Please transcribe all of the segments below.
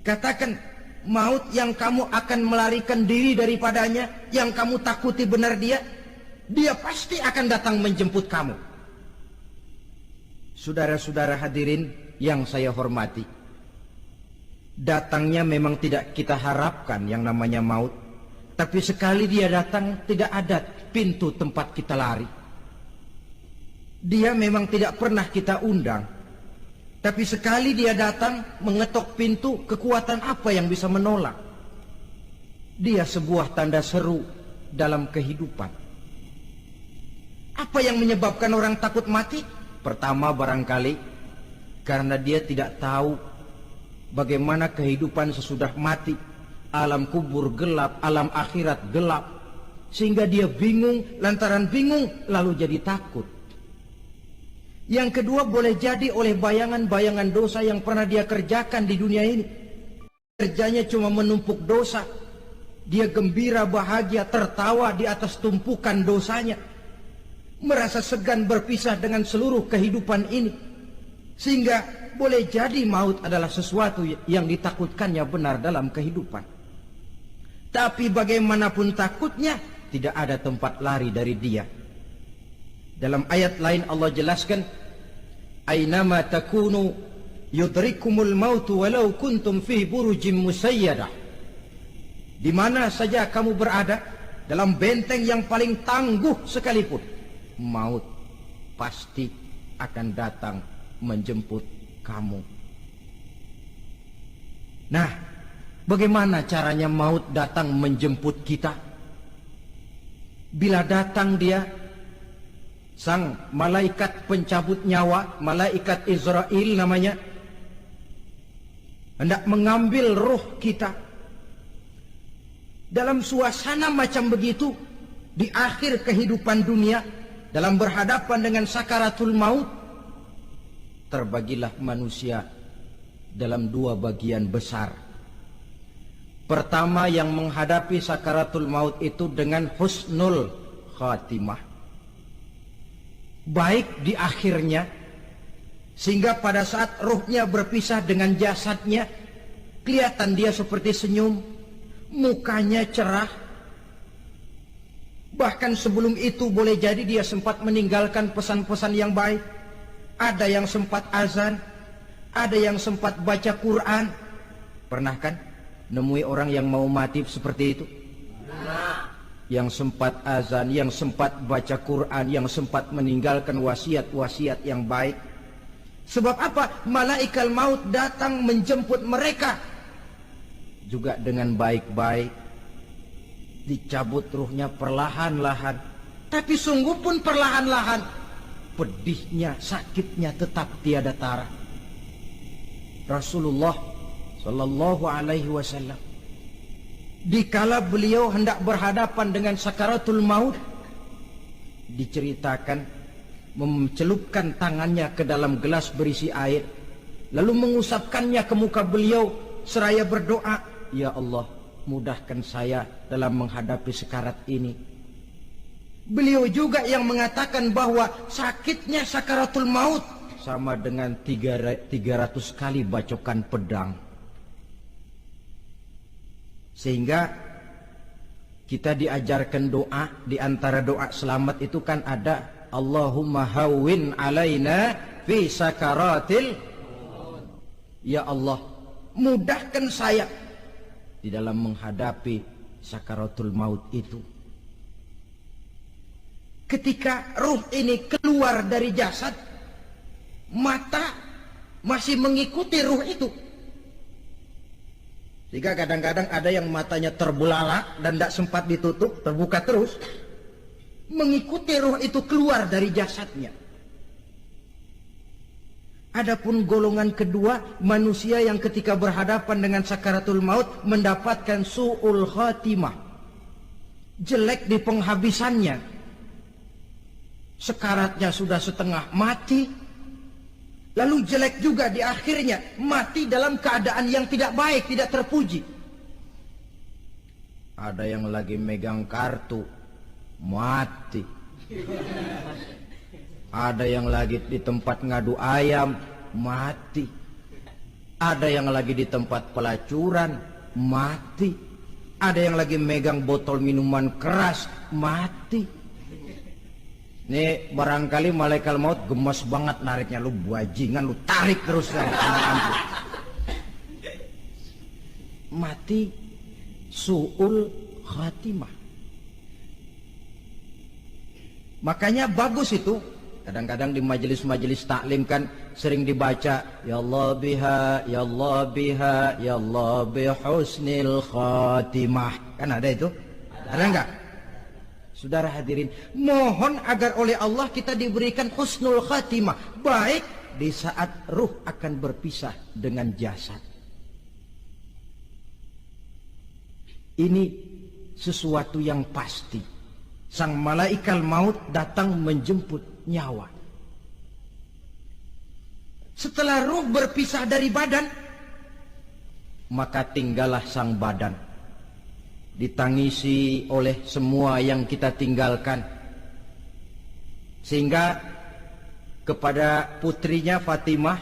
Katakan, maut yang kamu akan melarikan diri daripadanya, yang kamu takuti benar dia pasti akan datang menjemput kamu. Saudara-saudara hadirin yang saya hormati, datangnya memang tidak kita harapkan yang namanya maut, tapi sekali dia datang tidak ada pintu tempat kita lari. Dia memang tidak pernah kita undang, tapi sekali dia datang mengetok pintu, kekuatan apa yang bisa menolak? Dia sebuah tanda seru dalam kehidupan. Apa yang menyebabkan orang takut mati? Pertama barangkali karena dia tidak tahu bagaimana kehidupan sesudah mati. Alam kubur gelap, alam akhirat gelap, sehingga dia bingung. Lantaran bingung lalu jadi takut. Yang kedua boleh jadi oleh bayangan-bayangan dosa yang pernah dia kerjakan di dunia ini. Kerjanya cuma menumpuk dosa. Dia gembira, bahagia, tertawa di atas tumpukan dosanya, merasa segan berpisah dengan seluruh kehidupan ini. Sehingga boleh jadi maut adalah sesuatu yang ditakutkannya benar dalam kehidupan. Tapi bagaimanapun takutnya, tidak ada tempat lari dari dia. Dalam ayat lain Allah jelaskan, "Ainama takunu yudrikumul mautu walau kuntum fi burujim musayyadah." Di mana saja kamu berada, dalam benteng yang paling tangguh sekalipun, maut pasti akan datang menjemput kamu. Nah, bagaimana caranya maut datang menjemput kita? Bila datang dia, sang malaikat pencabut nyawa, malaikat Israel namanya, hendak mengambil roh kita. Dalam suasana macam begitu, di akhir kehidupan dunia, dalam berhadapan dengan sakaratul maut, terbagilah manusia dalam dua bagian besar. Pertama, yang menghadapi sakaratul maut itu dengan husnul khatimah, baik di akhirnya, sehingga pada saat ruhnya berpisah dengan jasadnya, kelihatan dia seperti senyum, mukanya cerah. Bahkan sebelum itu boleh jadi dia sempat meninggalkan pesan-pesan yang baik. Ada yang sempat azan, ada yang sempat baca Quran. Pernah kan nemui orang yang mau mati seperti itu? Yang sempat azan, yang sempat baca Quran, yang sempat meninggalkan wasiat-wasiat yang baik. Sebab apa? Malaikat maut datang menjemput mereka juga dengan baik-baik. Dicabut ruhnya perlahan-lahan, tapi sungguh pun perlahan-lahan. Pedihnya, sakitnya tetap tiada tara. Rasulullah Sallallahu Alaihi Wasallam, dikala beliau hendak berhadapan dengan sakaratul maut, diceritakan mencelupkan tangannya ke dalam gelas berisi air, lalu mengusapkannya ke muka beliau seraya berdoa, "Ya Allah, mudahkan saya dalam menghadapi sekarat ini." Beliau juga yang mengatakan bahwa sakitnya sakaratul maut sama dengan 300 kali bacokan pedang. Sehingga kita diajarkan doa. Di antara doa selamat itu kan ada, Allahumma hawwin alaina fi sakaratil. Ya Allah, mudahkan saya di dalam menghadapi sakaratul maut itu. Ketika ruh ini keluar dari jasad, mata masih mengikuti ruh itu. Sehingga kadang-kadang ada yang matanya terbelalak dan tidak sempat ditutup, terbuka terus, mengikuti ruh itu keluar dari jasadnya. Adapun golongan kedua, manusia yang ketika berhadapan dengan sakaratul maut mendapatkan su'ul khatimah, jelek di penghabisannya. Sekaratnya sudah setengah mati, lalu jelek juga di akhirnya, mati dalam keadaan yang tidak baik, tidak terpuji. Ada yang lagi megang kartu, mati. Ada yang lagi di tempat ngadu ayam, mati. Ada yang lagi di tempat pelacuran, mati. Ada yang lagi megang botol minuman keras, mati. Nih barangkali malaikat maut gemes banget nariknya. Lu bajingan, lu tarik terus. Mati su'ul khatimah. Makanya bagus itu. Kadang-kadang di majelis-majelis taklim kan sering dibaca, ya Allah biha, ya Allah biha, ya Allah bihusnil khatimah. Kan ada itu? Ada enggak? Saudara hadirin, mohon agar oleh Allah kita diberikan husnul khatimah, baik di saat ruh akan berpisah dengan jasad. Ini sesuatu yang pasti. Sang malaikat maut datang menjemput nyawa. Setelah ruh berpisah dari badan, maka tinggallah sang badan, ditangisi oleh semua yang kita tinggalkan. Sehingga kepada putrinya Fatimah,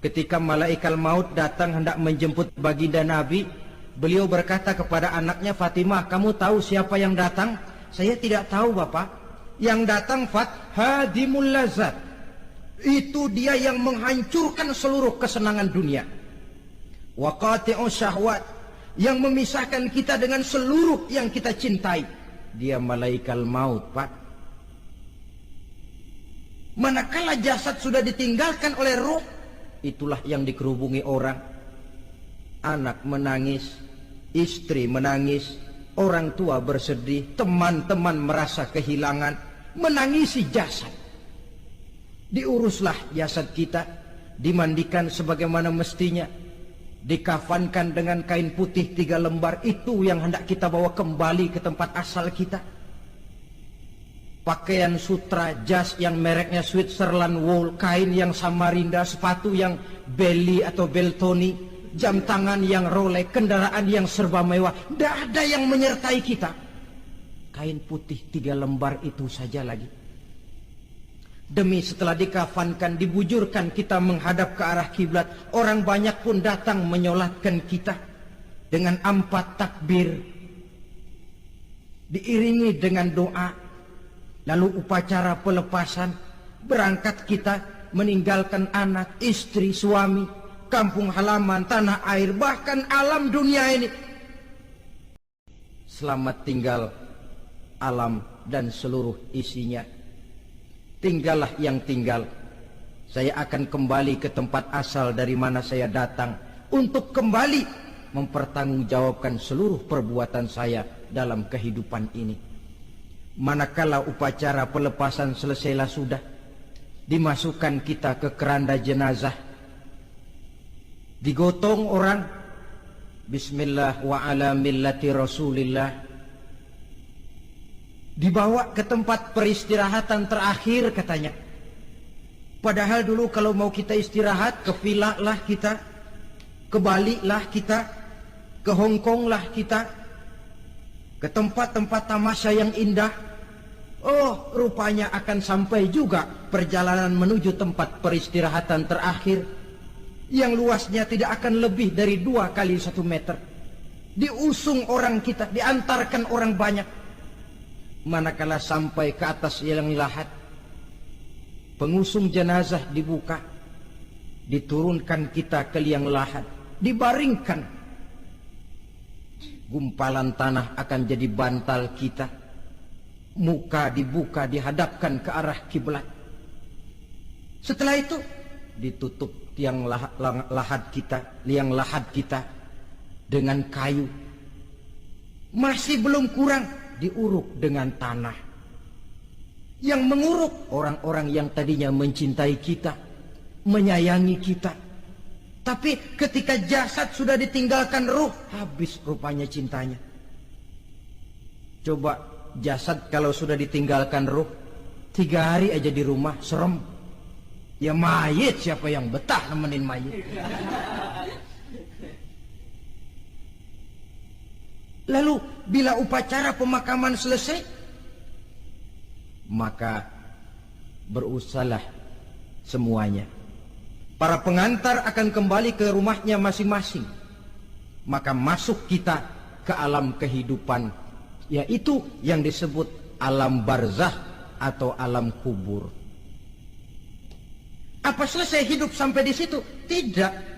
ketika malaikat maut datang hendak menjemput baginda Nabi, beliau berkata kepada anaknya, Fatimah, kamu tahu siapa yang datang? Saya tidak tahu, Bapak. Yang datang hadimul lazat. Itu dia yang menghancurkan seluruh kesenangan dunia. Wa qati'u syahwat, yang memisahkan kita dengan seluruh yang kita cintai. Dia malaikat maut, Pak. Manakala jasad sudah ditinggalkan oleh ruh, itulah yang dikerubungi orang. Anak menangis, istri menangis, orang tua bersedih, teman-teman merasa kehilangan, menangisi jasad. Diuruslah jasad kita, dimandikan sebagaimana mestinya, dikafankan dengan kain putih 3 lembar, itu yang hendak kita bawa kembali ke tempat asal kita. Pakaian sutra, jas yang mereknya Switzerland wool, kain yang Samarinda, sepatu yang Belly atau Beltoni, jam tangan yang Rolex, kendaraan yang serba mewah, tidak ada yang menyertai kita. Kain putih 3 lembar itu saja lagi. Demi setelah dikafankan, dibujurkan kita menghadap ke arah kiblat, orang banyak pun datang menyolatkan kita dengan 4 takbir, diiringi dengan doa. Lalu upacara pelepasan, berangkat kita meninggalkan anak, istri, suami, kampung halaman, tanah air, bahkan alam dunia ini. Selamat tinggal alam dan seluruh isinya. Tinggallah yang tinggal. Saya akan kembali ke tempat asal dari mana saya datang, untuk kembali mempertanggungjawabkan seluruh perbuatan saya dalam kehidupan ini. Manakala upacara pelepasan selesailah sudah, dimasukkan kita ke keranda jenazah, digotong orang, bismillah wa ala millati rasulillah, dibawa ke tempat peristirahatan terakhir katanya. Padahal dulu kalau mau kita istirahat, ke villa lah kita, ke Bali lah kita, ke Hong Kong lah kita, ke tempat-tempat tamasya yang indah. Oh, rupanya akan sampai juga perjalanan menuju tempat peristirahatan terakhir, yang luasnya tidak akan lebih dari 2 kali 1 meter. Diusung orang kita, diantarkan orang banyak. Manakala sampai ke atas yang lahat, pengusung jenazah dibuka, diturunkan kita ke liang lahat, dibaringkan. Gumpalan tanah akan jadi bantal kita. Muka dibuka, dihadapkan ke arah kiblat. Setelah itu ditutup liang lahat kita dengan kayu. Masih belum kurang, diuruk dengan tanah. Yang menguruk orang-orang yang tadinya mencintai kita, menyayangi kita. Tapi ketika jasad sudah ditinggalkan ruh, habis rupanya cintanya. Coba jasad kalau sudah ditinggalkan ruh, 3 hari aja di rumah, serem. Ya mayit, siapa yang betah nemenin mayit? Lalu bila upacara pemakaman selesai, maka berusahalah semuanya. Para pengantar akan kembali ke rumahnya masing-masing. Maka masuk kita ke alam kehidupan, yaitu yang disebut alam barzah atau alam kubur. Apa selesai hidup sampai di situ? Tidak.